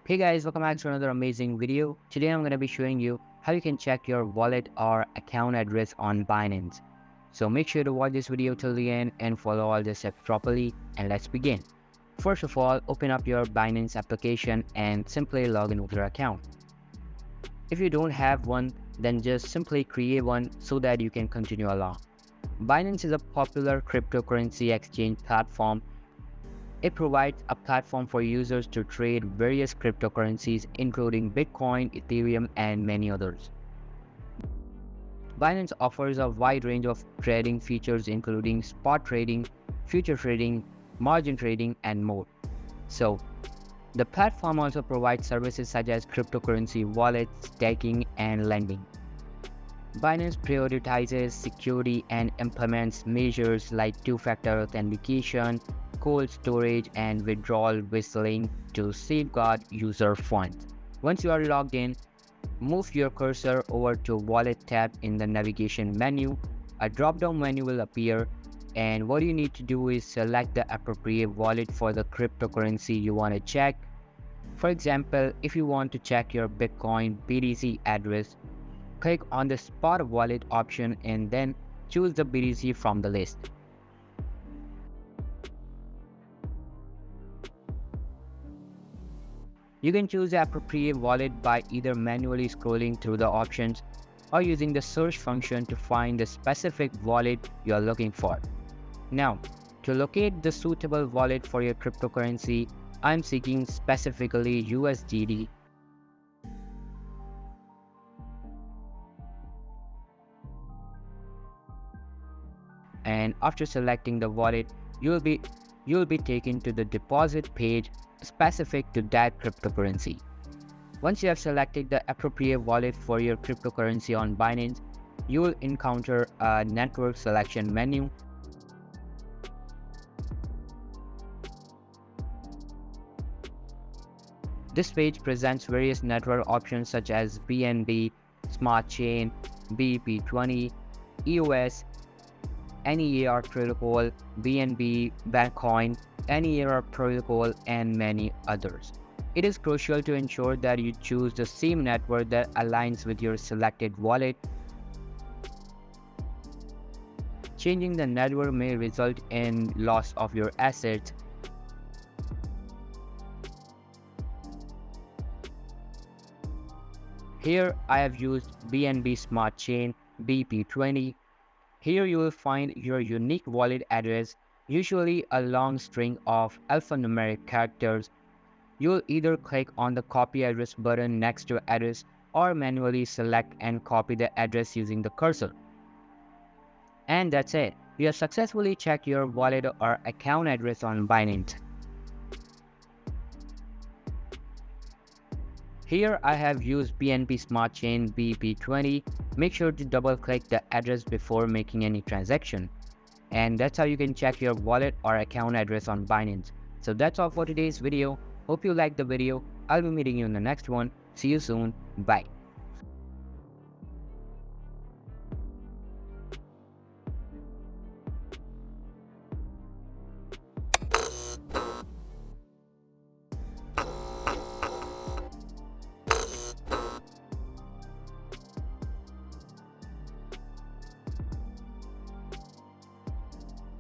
Hey guys, welcome back to another amazing video. Today I'm going to be showing you how you can check your wallet or account address on Binance. So make sure to watch this video till the end and follow all the steps properly, and let's begin. First of all, open up your Binance application and simply log in with your account. If you don't have one, then just simply create one so that you can continue along. Binance is a popular cryptocurrency exchange platform. It provides a platform for users to trade various cryptocurrencies, including Bitcoin, Ethereum, and many others. Binance offers a wide range of trading features, including spot trading, future trading, margin trading, and more. So, the platform also provides services such as cryptocurrency wallets, staking, and lending. Binance prioritizes security and implements measures like two-factor authentication, cold storage, and withdrawal whistling to safeguard user funds. Once you are logged in, move your cursor over to Wallet tab in the navigation menu. A drop-down menu will appear, and what you need to do is select the appropriate wallet for the cryptocurrency you want to check. For example, if you want to check your Bitcoin BTC address, click on the Spot Wallet option and then choose the BTC from the list. You can choose the appropriate wallet by either manually scrolling through the options or using the search function to find the specific wallet you are looking for. Now, to locate the suitable wallet for your cryptocurrency, I'm seeking specifically USDT. And after selecting the wallet, you'll be taken to the deposit page specific to that cryptocurrency. Once you have selected the appropriate wallet for your cryptocurrency on Binance, you will encounter a network selection menu. This page presents various network options such as BNB, Smart Chain, BEP20, EOS, NEAR protocol, BNB, Bitcoin, NEAR protocol, and many others. It is crucial to ensure that you choose the same network that aligns with your selected wallet. Changing the network may result in loss of your assets. Here I have used BNB Smart Chain BP20. Here you will find your unique wallet address, usually a long string of alphanumeric characters. You will either click on the copy address button next to address or manually select and copy the address using the cursor. And that's it. You have successfully checked your wallet or account address on Binance. Here I have used BNB Smart Chain BP20. Make sure to double click the address before making any transaction. And that's how you can check your wallet or account address on Binance. So that's all for today's video. Hope you liked the video. I'll be meeting you in the next one. See you soon. Bye.